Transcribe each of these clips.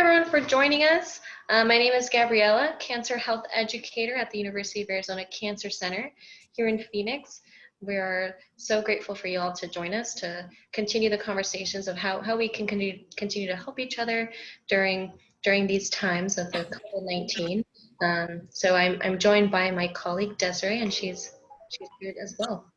everyone for joining us. My name is Gabriella, Cancer Health Educator at the University of Arizona Cancer Center here in Phoenix. We are so grateful for you all to join us to continue the conversations of how we can continue to help each other during these times of the COVID-19. So I'm joined by my colleague Desiree, and she's here as well.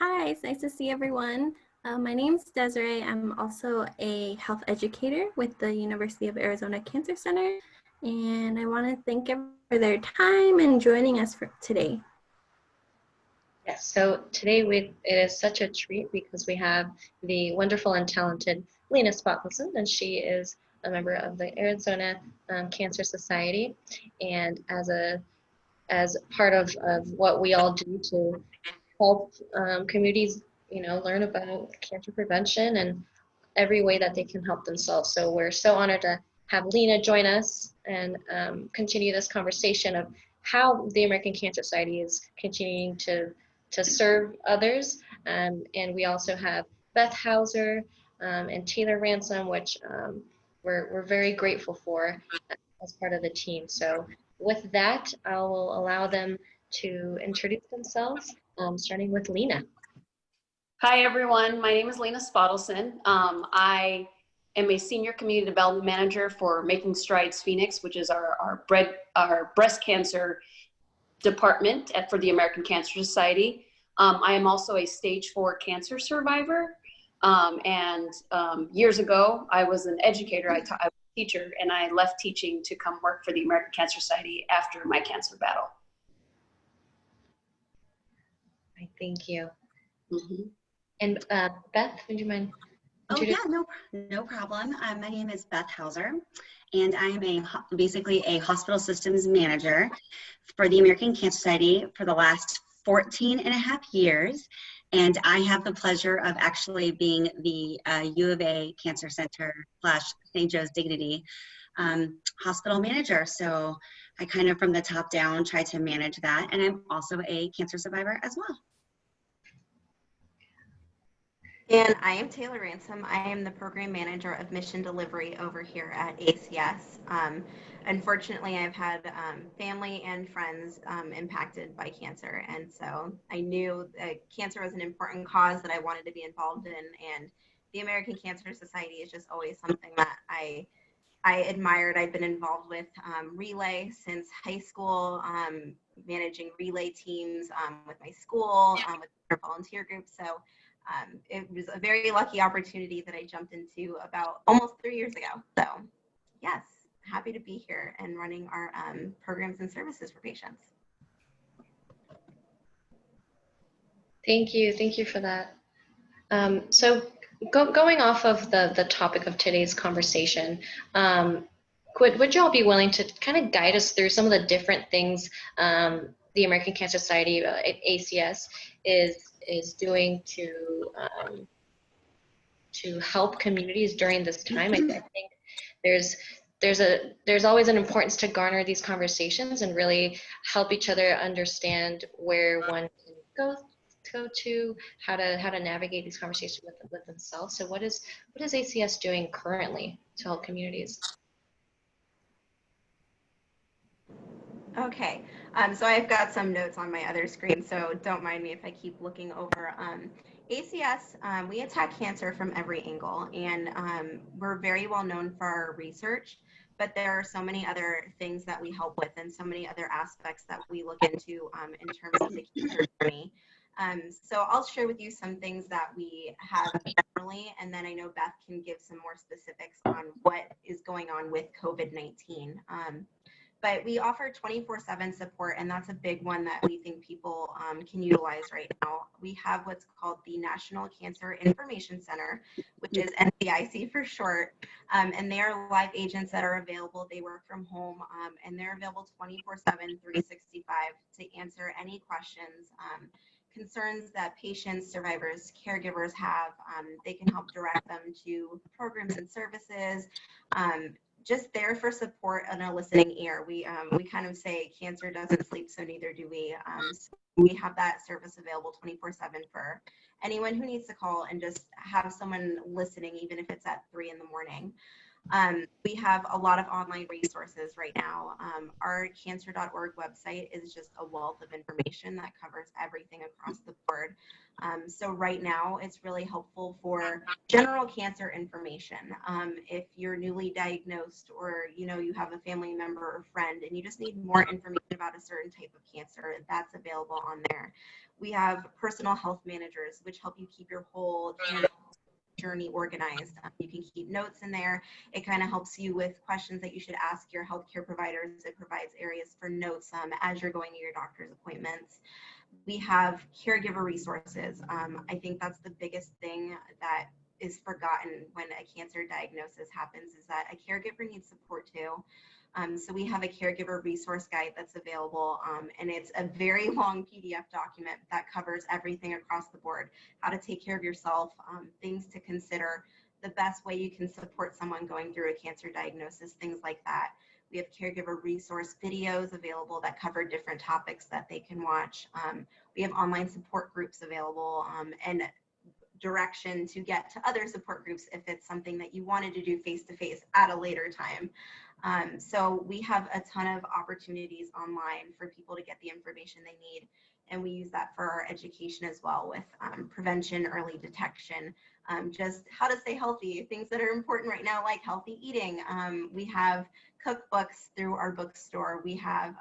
Hi, it's nice to see everyone. My name's Desiree. I'm also a health educator with the University of Arizona Cancer Center, and I want to thank everyone for their time and joining us for today. Yes, so today it is such a treat because we have the wonderful and talented Lena Spotleson, and she is a member of the Arizona Cancer Society, and as part of what we all do to help communities, learn about cancer prevention and every way that they can help themselves. So we're so honored to have Lena join us and continue this conversation of how the American Cancer Society is continuing to serve others. And we also have Beth Hauser and Taylor Ransom, which we're very grateful for as part of the team. So with that, I will allow them to introduce themselves, starting with Lena. Hi, everyone. My name is Lena Spotleson. I am a Senior Community Development Manager for Making Strides Phoenix, which is our breast cancer department for the American Cancer Society. I am also a stage 4 cancer survivor. Years ago, I was an educator. I was a teacher, and I left teaching to come work for the American Cancer Society after my cancer battle. Thank you. Mm-hmm. And Beth, would you mind? Oh yeah, no problem. My name is Beth Hauser, and I am basically a hospital systems manager for the American Cancer Society for the last 14 and a half years. And I have the pleasure of actually being the U of A Cancer Center / St. Joe's Dignity hospital manager. So I kind of from the top down try to manage that. And I'm also a cancer survivor as well. And I am Taylor Ransom. I am the program manager of mission delivery over here at ACS. Unfortunately, I've had family and friends impacted by cancer. And so I knew cancer was an important cause that I wanted to be involved in. And the American Cancer Society is just always something that I admired. I've been involved with relay since high school, managing relay teams with my school, with our volunteer groups. So it was a very lucky opportunity that I jumped into about almost 3 years ago. So yes, happy to be here and running our programs and services for patients. Thank you for that. So going off of the topic of today's conversation, would you all be willing to kind of guide us through some of the different things the American Cancer Society at ACS is doing to help communities during this time? I think there's always an importance to garner these conversations and really help each other understand where one can go to, how to navigate these conversations with themselves. So what is ACS doing currently to help communities? Okay, so I've got some notes on my other screen, so don't mind me if I keep looking over. ACS, we attack cancer from every angle, and we're very well known for our research, but there are so many other things that we help with and so many other aspects that we look into in terms of the cancer journey. So I'll share with you some things that we have generally, and then I know Beth can give some more specifics on what is going on with COVID-19. But we offer 24/7 support, and that's a big one that we think people can utilize right now. We have what's called the National Cancer Information Center, which is NCIC for short, and they are live agents that are available. They work from home, and they're available 24/7, 365 to answer any questions, concerns that patients, survivors, caregivers have. They can help direct them to programs and services, just there for support and a listening ear. We kind of say cancer doesn't sleep, so neither do we. So we have that service available 24/7 for anyone who needs to call and just have someone listening, even if it's at 3 in the morning. We have a lot of online resources right now. Our cancer.org website is just a wealth of information that covers everything across the board. So right now, it's really helpful for general cancer information. If you're newly diagnosed or you have a family member or friend and you just need more information about a certain type of cancer, that's available on there. We have personal health managers, which help you keep your whole journey organized. You can keep notes in there. It kind of helps you with questions that you should ask your healthcare providers. It provides areas for notes as you're going to your doctor's appointments. We have caregiver resources. I think that's the biggest thing that is forgotten when a cancer diagnosis happens, is that a caregiver needs support too. So we have a caregiver resource guide that's available, and it's a very long PDF document that covers everything across the board: how to take care of yourself, things to consider, the best way you can support someone going through a cancer diagnosis, things like that. We have caregiver resource videos available that cover different topics that they can watch. We have online support groups available, and direction to get to other support groups if it's something that you wanted to do face-to-face at a later time. So we have a ton of opportunities online for people to get the information they need, and we use that for our education as well, with prevention, early detection, just how to stay healthy, things that are important right now, like healthy eating. We have cookbooks through our bookstore. We have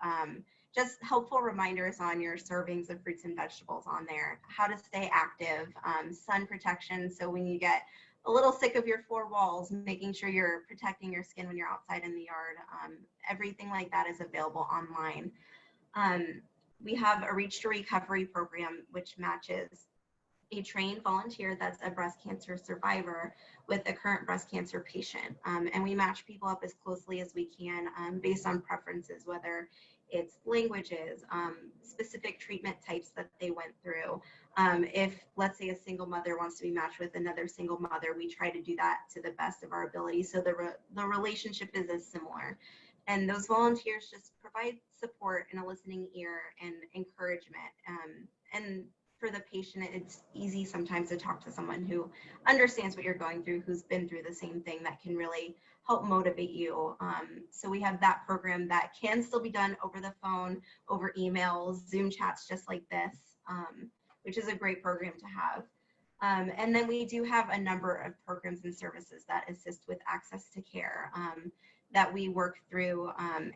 just helpful reminders on your servings of fruits and vegetables on there, how to stay active, sun protection. So when you get a little sick of your 4 walls, making sure you're protecting your skin when you're outside in the yard, everything like that is available online. We have a Reach to Recovery program, which matches a trained volunteer that's a breast cancer survivor with a current breast cancer patient. And we match people up as closely as we can based on preferences, whether it's languages, specific treatment types that they went through. If, let's say, a single mother wants to be matched with another single mother, we try to do that to the best of our ability, so the relationship is as similar. And those volunteers just provide support and a listening ear and encouragement. And for the patient, it's easy sometimes to talk to someone who understands what you're going through, who's been through the same thing, that can really help motivate you. So we have that program that can still be done over the phone, over emails, Zoom chats just like this, which is a great program to have. And then we do have a number of programs and services that assist with access to care that we work through.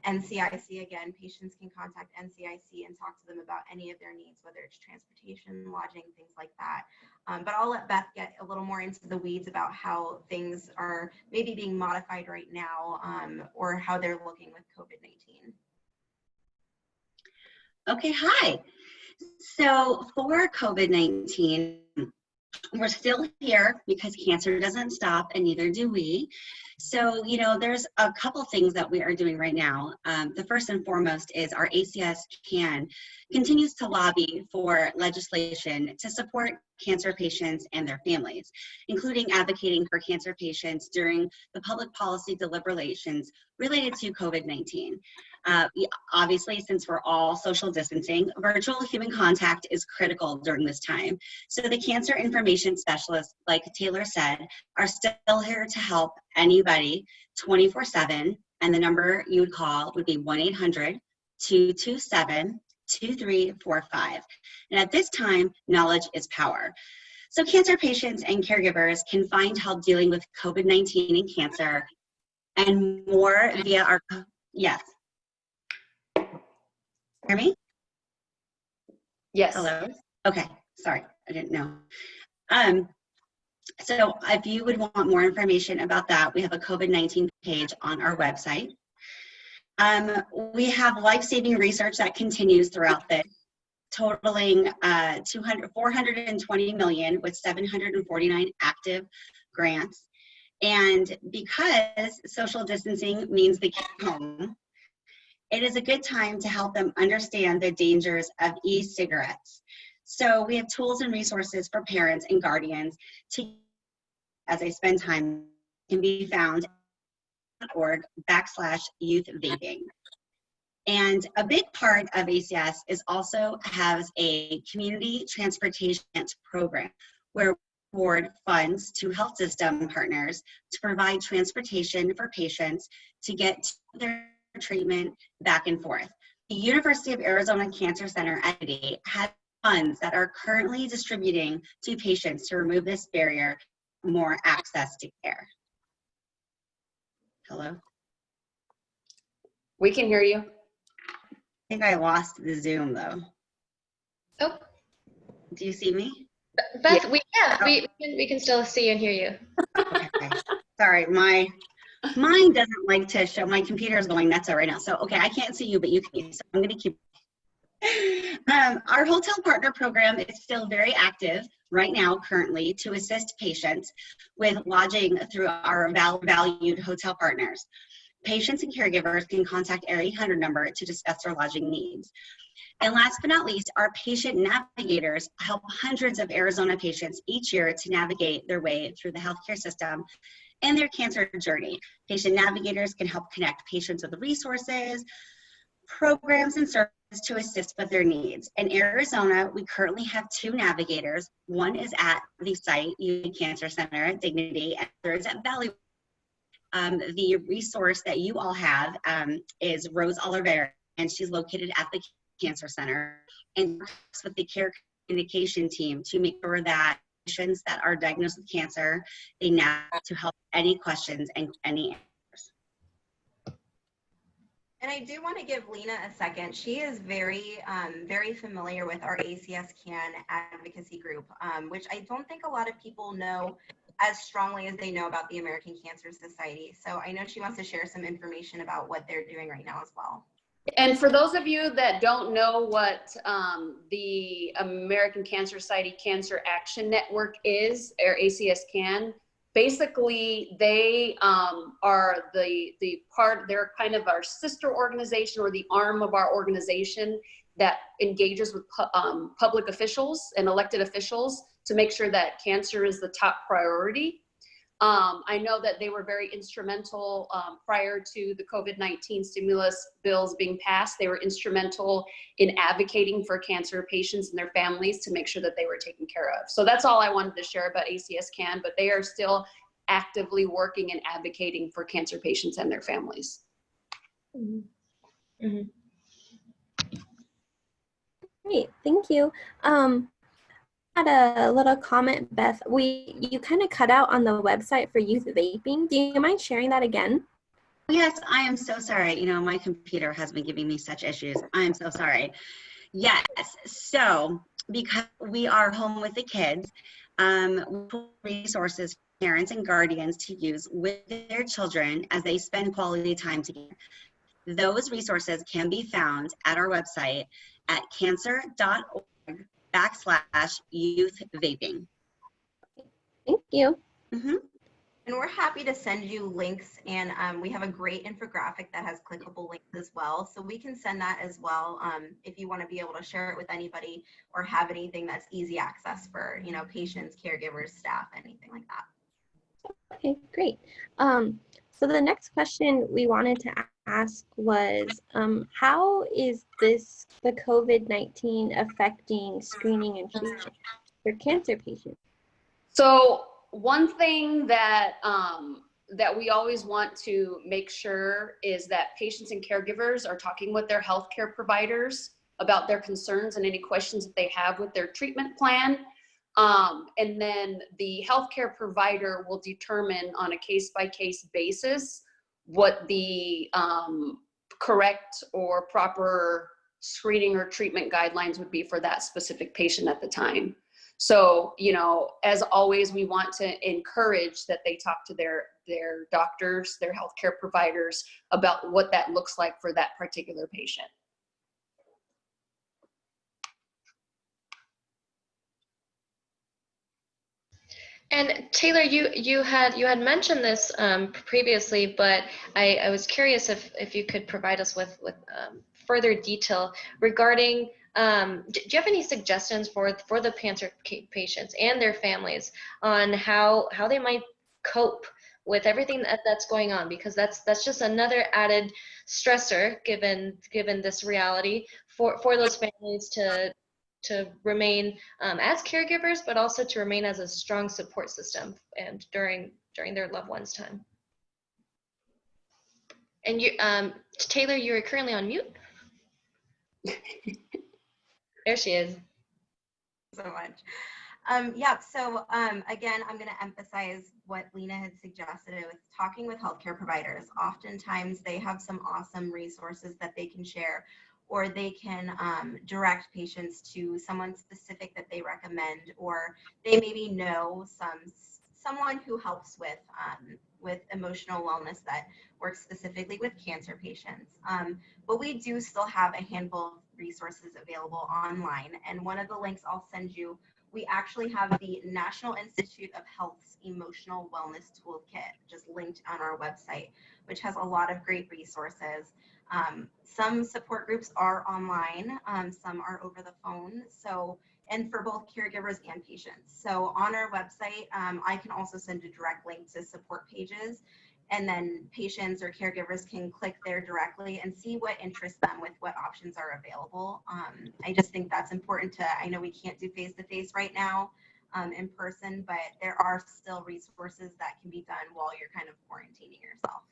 NCIC, again, patients can contact NCIC and talk to them about any of their needs, whether it's transportation, lodging, things like that. But I'll let Beth get a little more into the weeds about how things are maybe being modified right now, or how they're looking with COVID-19. Okay, hi. So for COVID-19, we're still here because cancer doesn't stop, and neither do we. So, there's a couple things that we are doing right now. The first and foremost is our ACS continues to lobby for legislation to support cancer patients and their families, including advocating for cancer patients during the public policy deliberations related to COVID-19. Obviously, since we're all social distancing, virtual human contact is critical during this time. So the cancer information specialists, like Taylor said, are still here to help anybody 24/7. And the number you would call would be 1-800-227-2345. And at this time, knowledge is power. So cancer patients and caregivers can find help dealing with COVID-19 and cancer and more via our, yes. Hear me? Yes. Hello? Okay, sorry, I didn't know. So if you would want more information about that, we have a COVID-19 page on our website. We have life-saving research that continues throughout this, totaling 420 million with 749 active grants. And because social distancing means the keep home, it is a good time to help them understand the dangers of e-cigarettes. So we have tools and resources for parents and guardians to, as they spend time, can be found cancer.org/youth vaping. And a big part of ACS is also has a community transportation program where we award funds to health system partners to provide transportation for patients to get to their treatment back and forth. The University of Arizona Cancer Center entity has funds that are currently distributing to patients to remove this barrier, more access to care. Hello? We can hear you. I think I lost the Zoom though. Oh, Do you see me? Beth, Yeah. we can still see and hear you. Okay. Sorry, mine doesn't like to show. My computer is going nuts right now. So, okay, I can't see you, but you can. So I'm going to keep. Our hotel partner program is still very active right now, currently, to assist patients with lodging through our valued hotel partners. Patients and caregivers can contact our 800 number to discuss their lodging needs. And last but not least, our patient navigators help hundreds of Arizona patients each year to navigate their way through the healthcare system and their cancer journey. Patient navigators can help connect patients with the resources, programs, and services to assist with their needs. In Arizona, we currently have 2 navigators. One is at the site, UAZ Cancer Center at Dignity, and the other is at Valley. The resource that you all have is Rose Oliveira, and she's located at the Cancer Center and works with the care communication team to make sure that patients that are diagnosed with cancer, they now to help any questions and any answers. And I do want to give Lena a second. She is very, very familiar with our ACS CAN advocacy group, which I don't think a lot of people know as strongly as they know about the American Cancer Society. So I know she wants to share some information about what they're doing right now as well. And for those of you that don't know what the American Cancer Society Cancer Action Network is, or ACS CAN, basically they are they're kind of our sister organization or the arm of our organization that engages with public officials and elected officials to make sure that cancer is the top priority. I know that they were very instrumental prior to the COVID-19 stimulus bills being passed. They were instrumental in advocating for cancer patients and their families to make sure that they were taken care of. So that's all I wanted to share about ACS CAN, but they are still actively working and advocating for cancer patients and their families. Mm-hmm. Mm-hmm. Great, thank you. Had a little comment, Beth. You kind of cut out on the website for youth vaping. Do you mind sharing that again? Yes, I am so sorry. You know, my computer has been giving me such issues. I am so sorry. Yes, so because we are home with the kids, resources for parents and guardians to use with their children as they spend quality time together. Those resources can be found at our website at cancer.org/youth vaping. Thank you. Mm-hmm. And we're happy to send you links, and we have a great infographic that has clickable links as well. So we can send that as well if you want to be able to share it with anybody or have anything that's easy access for, you know, patients, caregivers, staff, anything like that. Okay, great. So the next question we wanted to ask was, how is the COVID-19 affecting screening and treatment for cancer patients? So one thing that that we always want to make sure is that patients and caregivers are talking with their healthcare providers about their concerns and any questions that they have with their treatment plan. And then the healthcare provider will determine on a case-by-case basis what the correct or proper screening or treatment guidelines would be for that specific patient at the time. So, you know, as always, we want to encourage that they talk to their doctors, their healthcare providers about what that looks like for that particular patient. And Taylor, you had mentioned this previously, but I was curious if you could provide us with further detail regarding. Do you have any suggestions for the cancer patients and their families on how they might cope with everything that's going on, because that's just another added stressor given this reality for those families to remain as caregivers, but also to remain as a strong support system and during their loved ones' time. And you, Taylor, you are currently on mute. There she is. So much. Yeah, so again, I'm going to emphasize what Lena had suggested with talking with healthcare providers. Oftentimes they have some awesome resources that they can share, or they can direct patients to someone specific that they recommend, or they maybe know someone who helps with emotional wellness that works specifically with cancer patients. But we do still have a handful of resources available online, and one of the links I'll send you, we actually have the National Institute of Health's Emotional Wellness Toolkit just linked on our website, which has a lot of great resources. Some support groups are online, some are over the phone, and for both caregivers and patients. So on our website, I can also send a direct link to support pages, and then patients or caregivers can click there directly and see what interests them with what options are available. I just think that's important I know we can't do face-to-face right now in person, but there are still resources that can be done while you're kind of quarantining yourself.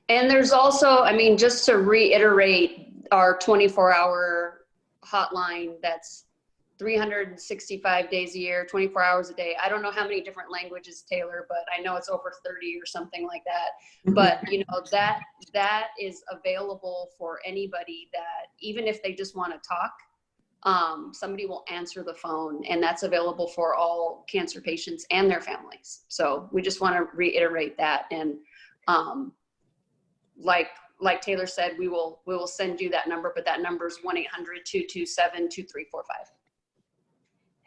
And there's also, I mean, just to reiterate, our 24-hour hotline that's 365 days a year, 24 hours a day. I don't know how many different languages, Taylor, but I know it's over 30 or something like that. But you know, that is available for anybody that, even if they just want to talk, somebody will answer the phone, and that's available for all cancer patients and their families. So we just want to reiterate that. And like Taylor said, we will send you that number, but that number is 1-800-227-2345.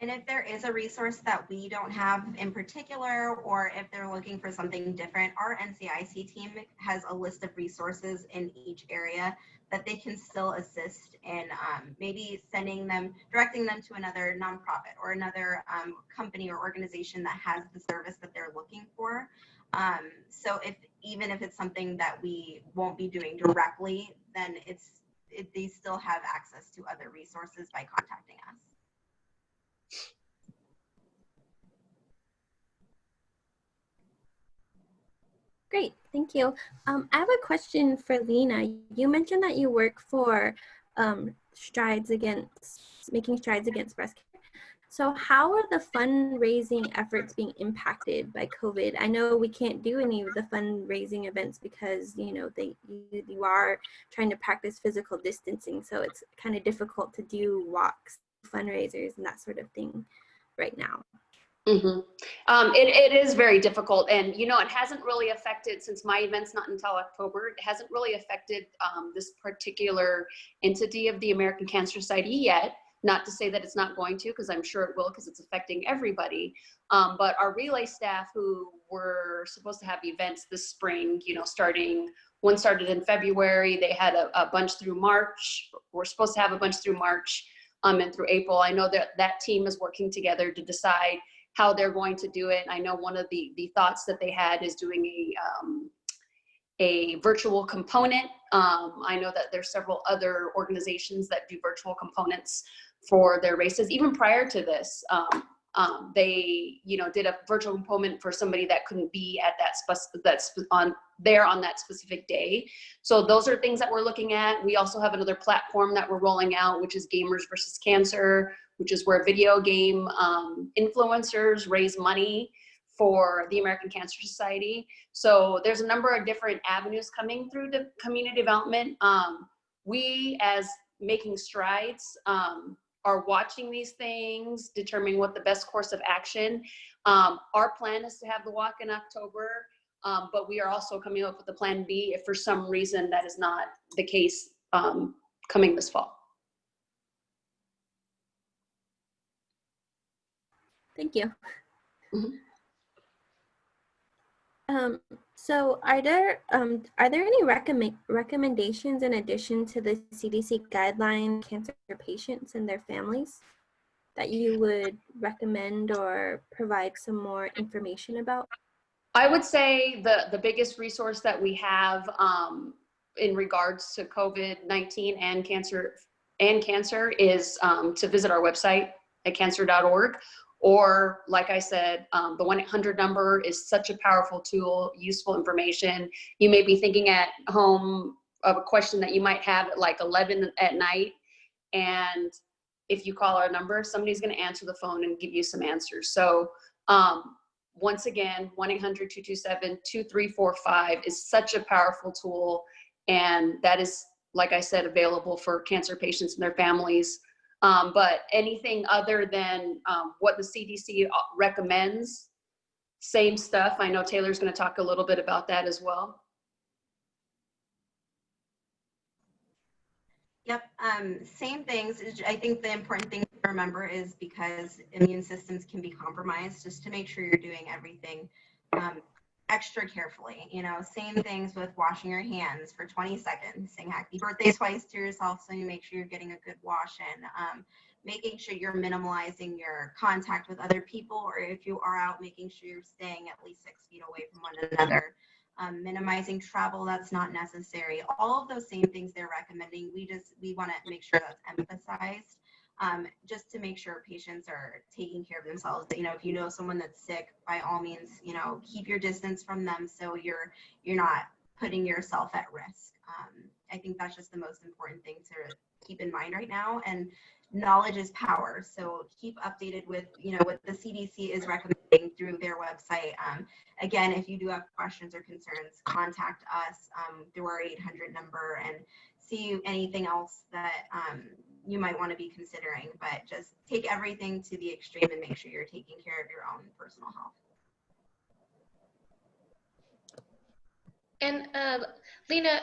And if there is a resource that we don't have in particular, or if they're looking for something different, our NCIC team has a list of resources in each area that they can still assist in, maybe directing them to another nonprofit or another company or organization that has the service that they're looking for. So even if it's something that we won't be doing directly, then they still have access to other resources by contacting us. Great, thank you. I have a question for Lena. You mentioned that you work for making strides against breast cancer. So how are the fundraising efforts being impacted by COVID? I know we can't do any of the fundraising events because, you know, you are trying to practice physical distancing. So it's kind of difficult to do walks, fundraisers, and that sort of thing right now. Mm-hmm. It is very difficult, and you know, it hasn't really affected, since my event's not until October, it hasn't really affected this particular entity of the American Cancer Society yet. Not to say that it's not going to, because I'm sure it will, because it's affecting everybody. But our relay staff, who were supposed to have events this spring, you know, one started in February, they had a bunch through March. We're supposed to have a bunch through March and through April. I know that team is working together to decide how they're going to do it. I know one of the thoughts that they had is doing a virtual component. I know that there's several other organizations that do virtual components for their races. Even prior to this, they, you know, did a virtual component for somebody that couldn't be at on that specific day. So those are things that we're looking at. We also have another platform that we're rolling out, which is Gamers versus Cancer, which is where video game influencers raise money for the American Cancer Society. So there's a number of different avenues coming through the community development. We, as Making Strides, are watching these things, determining what the best course of action. Our plan is to have the walk in October, but we are also coming up with a plan B if for some reason that is not the case coming this fall. Thank you. Mm-hmm. So are there any recommendations in addition to the CDC guideline cancer patients and their families that you would recommend or provide some more information about? I would say the biggest resource that we have in regards to COVID-19 and cancer is to visit our website at cancer.org. Or like I said, the 1-800 number is such a powerful tool, useful information. You may be thinking at home of a question that you might have at like 11 at night. And if you call our number, somebody's going to answer the phone and give you some answers. So once again, 1-800-227-2345 is such a powerful tool. And that is, like I said, available for cancer patients and their families. But anything other than what the CDC recommends, same stuff. I know Taylor's going to talk a little bit about that as well. Yep, same things. I think the important thing to remember is because immune systems can be compromised, just to make sure you're doing everything extra carefully. You know, same things with washing your hands for 20 seconds, saying happy birthday twice to yourself so you make sure you're getting a good wash in. Making sure you're minimalizing your contact with other people, or if you are out, making sure you're staying at least 6 feet away from one another. Minimizing travel that's not necessary. All of those same things they're recommending. We want to make sure that's emphasized, just to make sure patients are taking care of themselves. You know, if you know someone that's sick, by all means, you know, keep your distance from them so you're not putting yourself at risk. I think that's just the most important thing to keep in mind right now. And knowledge is power. So keep updated with, you know, what the CDC is recommending through their website. Again, if you do have questions or concerns, contact us through our 800 number and see anything else that you might want to be considering. But just take everything to the extreme and make sure you're taking care of your own personal health. And Lena,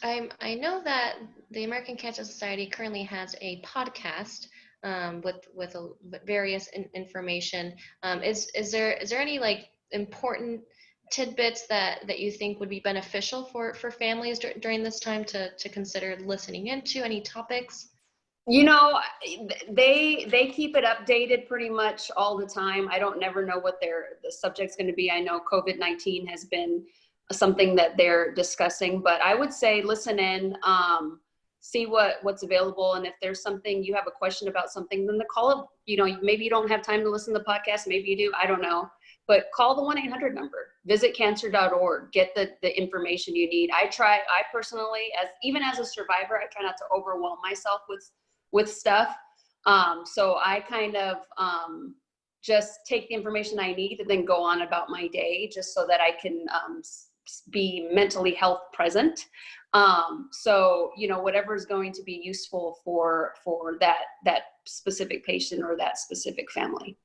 I know that the American Cancer Society currently has a podcast with various information. Is there any like important tidbits that you think would be beneficial for families during this time to consider listening into? Any topics? You know, they keep it updated pretty much all the time. I don't never know what the subject's going to be. I know COVID-19 has been something that they're discussing, but I would say listen in, see what's available. And if there's something, you have a question about something, then call up. You know, maybe you don't have time to listen to the podcast, maybe you do, I don't know. But call the 1-800 number, visit cancer.org, get the information you need. I personally, even as a survivor, I try not to overwhelm myself with stuff. So I kind of just take the information I need and then go on about my day, just so that I can be mentally health present. So, you know, whatever is going to be useful for that specific patient or that specific family.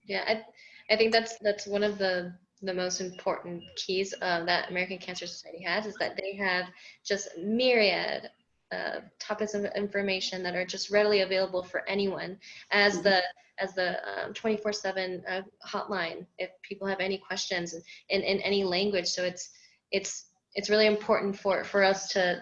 Yeah, I think that's one of the most important keys that American Cancer Society has, is that they have just myriad topics of information that are just readily available for anyone as the 24/7 hotline if people have any questions in any language. So it's really important for us to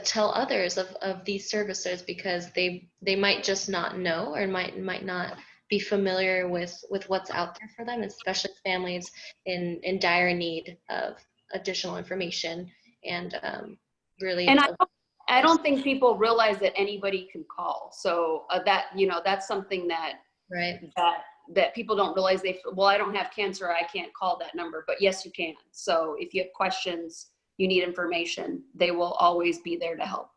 tell others of these services, because they might just not know, or might not be familiar with what's out there for them, especially families in dire need of additional information. And really, and I don't think people realize that anybody can call. So that, you know, that's something that that people don't realize. Well, I don't have cancer, I can't call that number, but yes, you can. So if you have questions, you need information, they will always be there to help.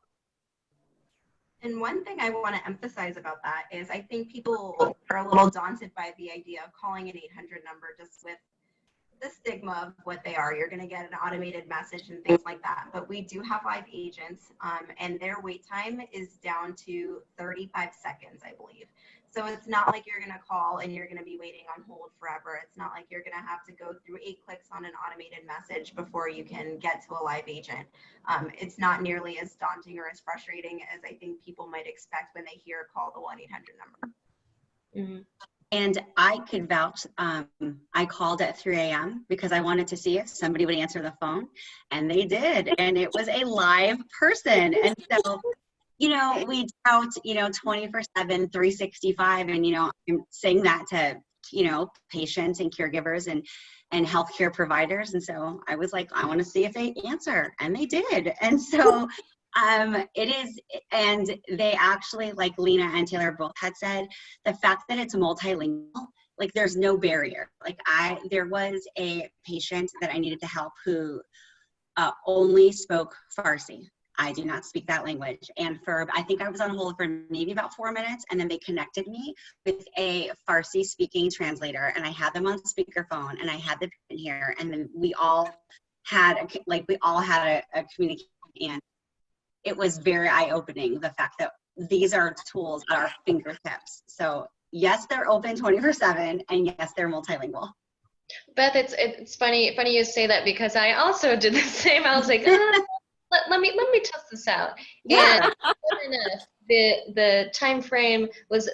And one thing I want to emphasize about that is I think people are a little daunted by the idea of calling an 800 number, just with the stigma of what they are. You're going to get an automated message and things like that. But we do have live agents, and their wait time is down to 35 seconds, I believe. So it's not like you're going to call and you're going to be waiting on hold forever. It's not like you're going to have to go through 8 clicks on an automated message before you can get to a live agent. It's not nearly as daunting or as frustrating as I think people might expect when they hear call the 1-800 number. Mm-hmm. And I could vouch, I called at 3 a.m. because I wanted to see if somebody would answer the phone, and they did. And it was a live person. And so, you know, we tout, you know, 24/7, 365. And, you know, I'm saying that you know, patients and caregivers and healthcare providers. And so I was like, I want to see if they answer, and they did. And so it is, and they actually, like Lena and Taylor both had said, the fact that it's multilingual, like there's no barrier. Like there was a patient that I needed to help who only spoke Farsi. I do not speak that language. And I think I was on hold for maybe about 4 minutes, and then they connected me with a Farsi speaking translator, and I had them on speakerphone, and I had the patient here, and then we all had a communication, and it was very eye-opening, the fact that these are tools at our fingertips. So yes, they're open 24/7, and yes, they're multilingual. Beth, it's funny you say that, because I also did the same. I was like, let me test this out. Yeah. And sure enough, the time frame was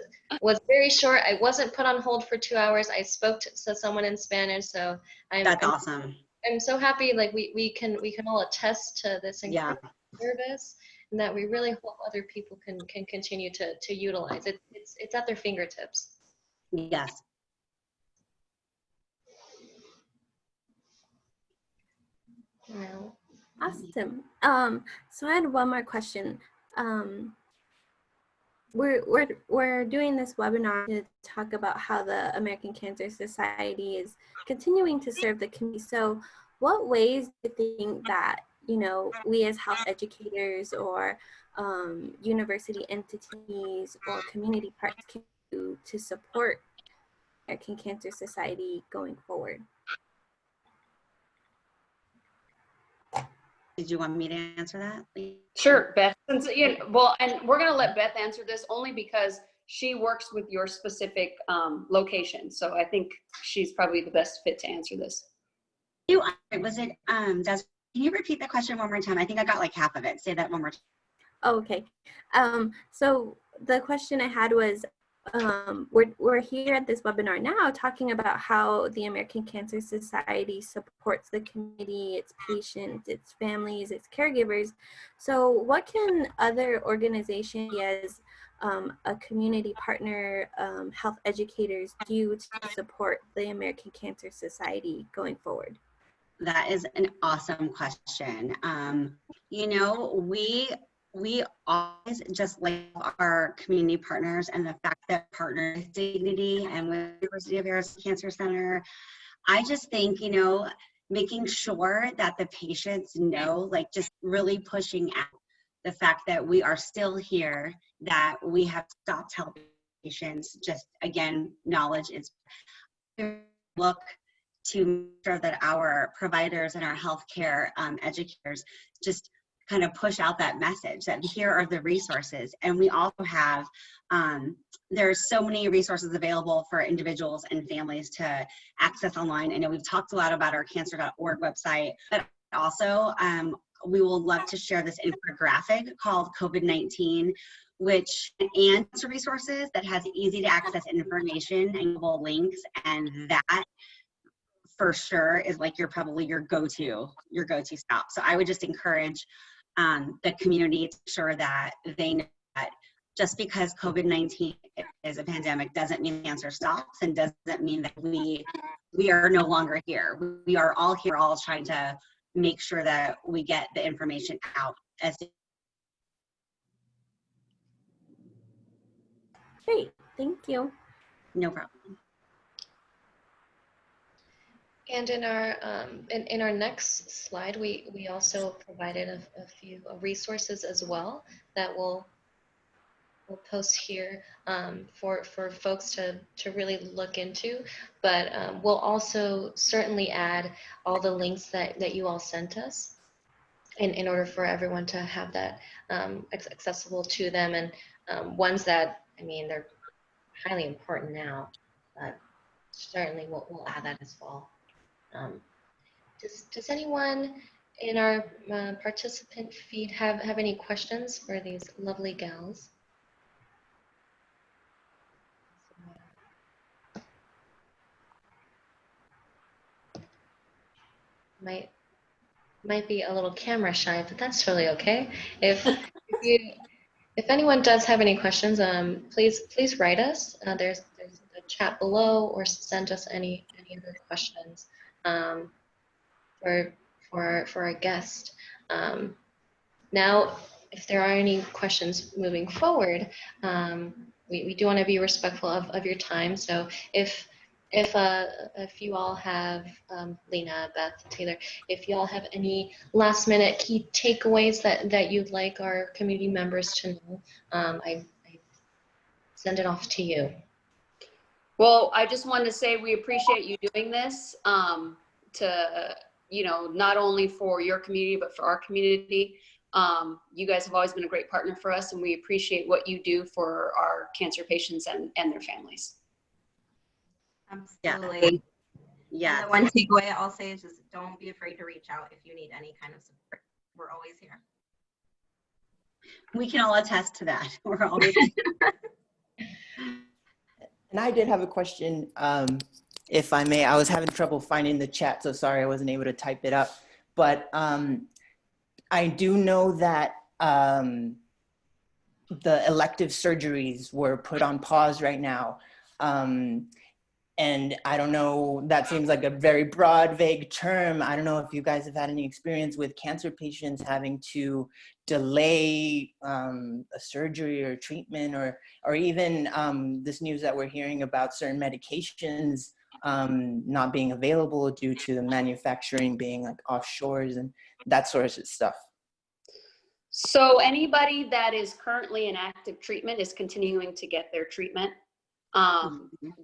very short. I wasn't put on hold for 2 hours. I spoke to someone in Spanish, so That's awesome. I'm so happy. Like we can all attest to this incredible service, and that we really hope other people can continue to utilize it. It's at their fingertips. Yes. Wow. Awesome. So I had one more question. We're doing this webinar to talk about how the American Cancer Society is continuing to serve the community. So what ways do you think that, you know, we as health educators or university entities or community partners can do to support American Cancer Society going forward? Did you want me to answer that? Sure, Beth. Since, well, and we're going to let Beth answer this only because she works with your specific location. So I think she's probably the best fit to answer this. Was it, can you repeat the question one more time? I think I got like half of it. Say that one more time. Oh, okay. So the question I had was, we're here at this webinar now talking about how the American Cancer Society supports the community, its patients, its families, its caregivers. So what can other organizations as a community partner, health educators do to support the American Cancer Society going forward? That is an awesome question. You know, we always just like our community partners, and the fact that partner with Dignity and with the University of Arizona Cancer Center. I just think, you know, making sure that the patients know, like just really pushing out the fact that we are still here, that we have stopped helping patients. Just again, knowledge is look to make sure that our providers and our healthcare educators just kind of push out that message that here are the resources. And we also have, there's so many resources available for individuals and families to access online. I know we've talked a lot about our cancer.org website, but also we will love to share this infographic called COVID-19, which and resources that has easy to access information and links, and that for sure is like your go-to stop. So I would just encourage the community to ensure that they know that just because COVID-19 is a pandemic doesn't mean cancer stops, and doesn't mean that we are no longer here. We are all here, all trying to make sure that we get the information out as Great, thank you. no problem. And in our next slide, we also provided a few resources as well that we'll post here for folks to really look into. But we'll also certainly add all the links that you all sent us, in order for everyone to have that accessible to them, and ones that, I mean, they're highly important now, but certainly we'll add that as well. Does anyone in our participant feed have any questions for these lovely gals? Might be a little camera shy, but that's totally okay. If anyone does have any questions, please write us. There's the chat below or send us any other questions for our guest. Now, if there are any questions moving forward, we do want to be respectful of your time. So if you all have, Lena, Beth, Taylor, if you all have any last minute key takeaways that you'd like our community members to know, I send it off to you. Well, I just wanted to say we appreciate you doing this to, not only for your community, but for our community. You guys have always been a great partner for us, and we appreciate what you do for our cancer patients and their families. Absolutely. Yeah. And the one takeaway I'll say is just don't be afraid to reach out if you need any kind of support. We're always here. We can all attest to that. We're always. And I did have a question, if I may. I was having trouble finding the chat, so sorry I wasn't able to type it up. But I do know that the elective surgeries were put on pause right now. And I don't know, that seems like a very broad, vague term. I don't know if you guys have had any experience with cancer patients having to delay a surgery or treatment, or even this news that we're hearing about certain medications not being available due to the manufacturing being like offshores and that sort of stuff. So anybody that is currently in active treatment is continuing to get their treatment.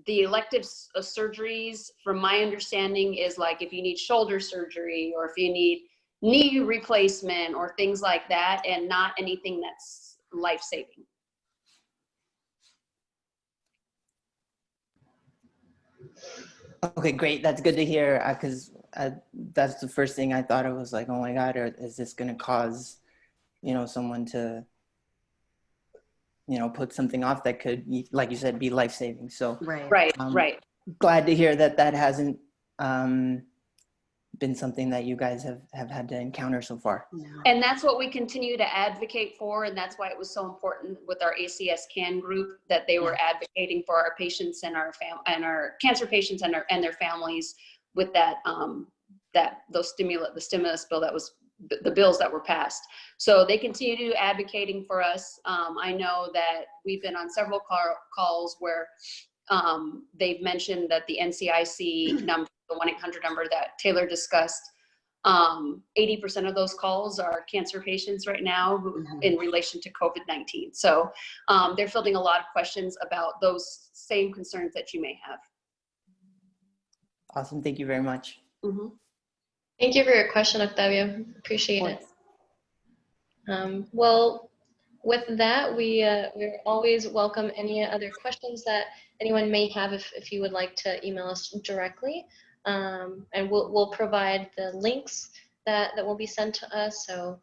The elective surgeries, from my understanding, is like if you need shoulder surgery or if you need knee replacement or things like that, and not anything that's life-saving. Okay, great. That's good to hear, because that's the first thing I thought of, was like, oh my God, is this going to cause, someone to, put something off that could, like you said, be life-saving. So Right. Glad to hear that hasn't been something that you guys have had to encounter so far. No. And that's what we continue to advocate for, and that's why it was so important with our ACS CAN group that they were advocating for our patients and our cancer patients and their families with that the stimulus bill that was the bills that were passed. So they continue to advocating for us. I know that we've been on several calls where they've mentioned that the NCIC number, the 1-800 number that Taylor discussed, 80% of those calls are cancer patients right now who, in relation to COVID-19. So they're fielding a lot of questions about those same concerns that you may have. Awesome. Thank you very much. Thank you for your question, Octavio. Appreciate it. Well, with that, we always welcome any other questions that anyone may have if you would like to email us directly. And we'll provide the links that will be sent to us. So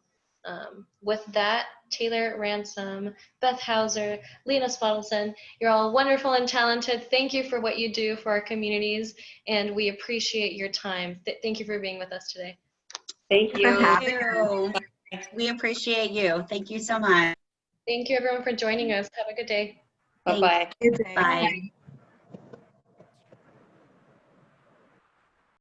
with that, Taylor, Ransom, Beth Hauser, Lena Spotleson, you're all wonderful and talented. Thank you for what you do for our communities, and we appreciate your time. Thank you for being with us today. Thank you. Thank you. We appreciate you. Thank you so much. Thank you, everyone, for joining us. Have a good day. Bye-bye. Bye.